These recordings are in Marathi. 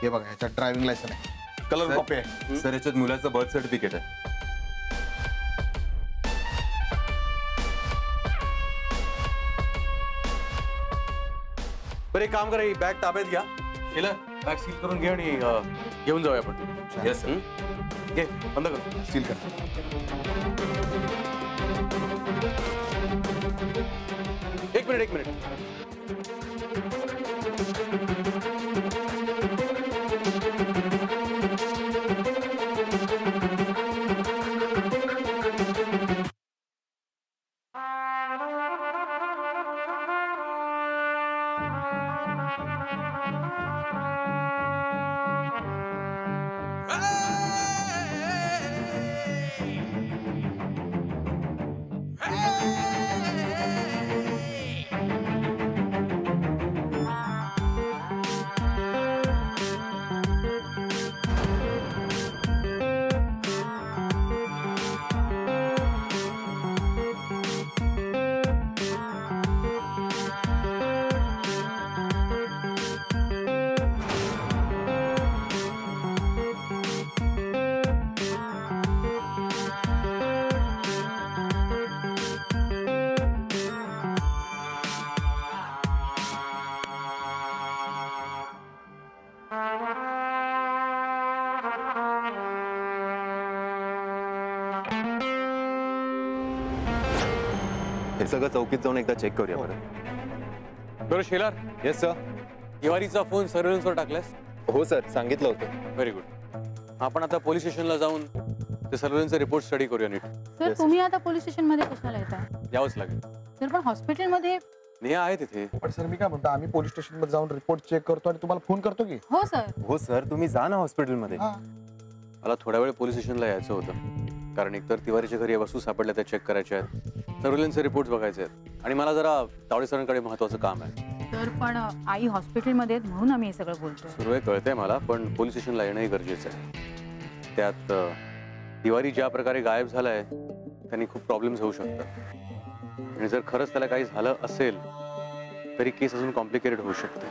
हे बघा ह्याच्यात ड्रायव्हिंग लायसन आहे, कलर कॉपी आहे सर, याच्यात मुलाचं बर्थ सर्टिफिकेट आहे. बरं एक काम करा, ही बॅग ताब्यात घ्या, केलं बॅग सील करून घे आणि घेऊन जाऊया आपण. Yes sir. घे, बंद कर, सील कर. एक मिनिट. हे सगळं चौकीत जाऊन एकदा चेक करूया बरं. बरं शेलार. Yes sir. तिवारीचा फोन सर्व्हेलन्सवर टाकलास? हो सर, सांगितलं होतं. Very good. आपण आता पोलीस स्टेशनला जाऊन ते सर्व्हेलन्सचा रिपोर्ट स्टडी करूया नीट. सर तुम्ही आता पोलीस स्टेशन मध्ये कशाला येताय? यावंच लागेल. सर पण हॉस्पिटल मध्ये नेहा आहे तिथे. पण सर मी काय म्हणतो, आम्ही पोलीस स्टेशन मध्ये जाऊन रिपोर्ट चेक करतो आणि तुम्हाला फोन करतो की. हो सर. हो सर, तुम्ही जा ना हॉस्पिटलमध्ये. मला थोड्या वेळ पोलीस स्टेशनला यायचं होतं, कारण एकतर तिवारीच्या घरी वस्तू सापडल्या त्या चेक करायच्या आहेत, सर्व्हेलन्सचे रिपोर्ट बघायचे आहेत आणि मला जरा तावडे सरांकडे महत्त्वाचं काम आहे. सर पण आई हॉस्पिटल मध्ये म्हणून आम्ही हे सगळं बोलतोय. सुरू आहे कळतंय मला, पण पोलीस स्टेशनला येणंही गरजेचं आहे. त्यात तिवारी ज्या प्रकारे गायब झालाय त्यांनी खूप प्रॉब्लेम्स होऊ शकतात आणि जर खरंच त्याला काही झालं असेल तरी केस अजून कॉम्प्लिकेटेड होऊ शकते.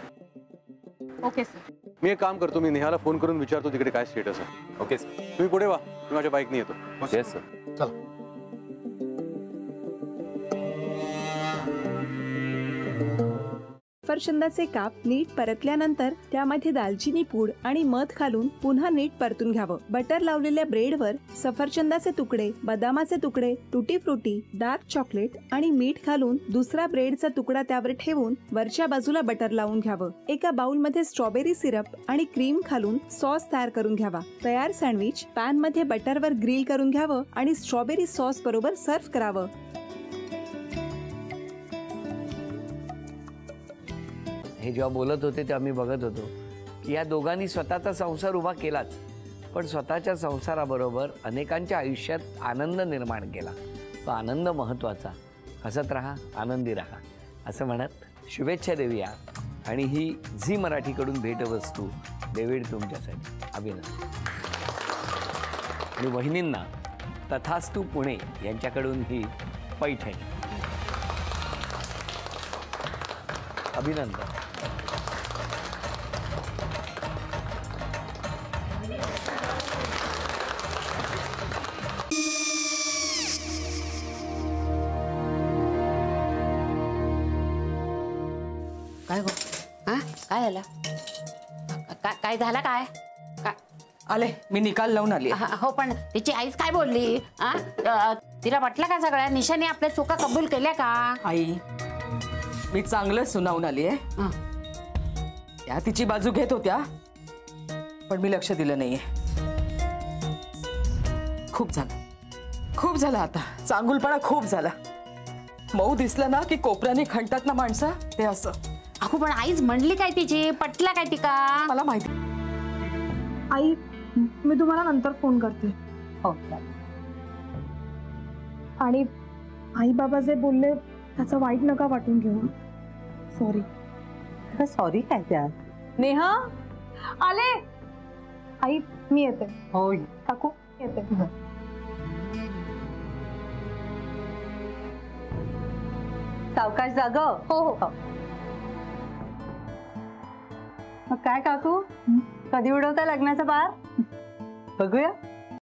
Okay sir. मी एक काम करतो, मी नेहाला फोन करून विचारतो तिकडे काय स्टेटस आहे. Okay sir. तुम्ही पुढे वा, मी माझ्या बाईकने येतो. Yes sir. चला. सफरचंदाचे काप नीट परतल्यानंतर त्यामध्ये दालचिनी पूड आणि मध घालून पुन्हा नीट परतून घ्यावं. बटर लावलेल्या ब्रेडवर सफरचंदाचे तुकडे, बदामाचे तुकडे, टुटी फ्रुटी, डार्क चॉकलेट आणि मीठ घालून दुसरा ब्रेडचा तुकडा त्यावर ठेवून वरच्या बाजूला बटर लावून घ्यावं. एका बाउलमध्ये स्ट्रॉबेरी सिरप आणि क्रीम घालून सॉस तयार करून घ्यावा. तयार सँडविच पॅन मध्ये बटरवर ग्रिल करून घ्यावं आणि स्ट्रॉबेरी सॉस बरोबर सर्व्ह करावं. हे जेव्हा बोलत होते तेव्हा मी बघत होतो की या दोघांनी स्वतःचा संसार उभा केलाच, पण स्वतःच्या संसाराबरोबर अनेकांच्या आयुष्यात आनंद निर्माण केला. तो आनंद महत्त्वाचा. हसत राहा, आनंदी राहा असं म्हणत शुभेच्छा देऊया. आणि ही झी मराठीकडून भेटवस्तू डेव्हिड तुमच्यासाठी. अभिनंदन. आणि वहिनींना तथास्तू पुणे यांच्याकडून ही पैठणी. अभिनंदन. काय गो? हा काय झालं? काय झालं? काय आले मी निकाल लावून आली. हो पण तिची आईच काय बोलली? तिला वाटलं का सगळ्या निशाने आपल्या चुका कबूल केल्या का? आई मी चांगलं सुनावून आली आहे. त्या तिची बाजू घेत होत्या पण मी लक्ष दिलं नाहीये. खूप झालं आता. चांगुलपणा खूप झाला. मऊ दिसलं ना की कोपऱ्याने खणतात ना माणसं, ते असं. अगो पण आईच म्हणली काय तिची, पटला काय ती का? मला माहिती. आई मी तुम्हाला नंतर फोन करते. हो. आणि आई बाबा जे बोलले त्याचं वाईट नका वाटून घेऊ. सॉरी. सॉरी काय त्या? नेहा आले. आई मी येते. हो काकू येते. सावकाश जाग. हो हो. मग काय काकू, कधी उडवता लग्नाचा बार? बघूया.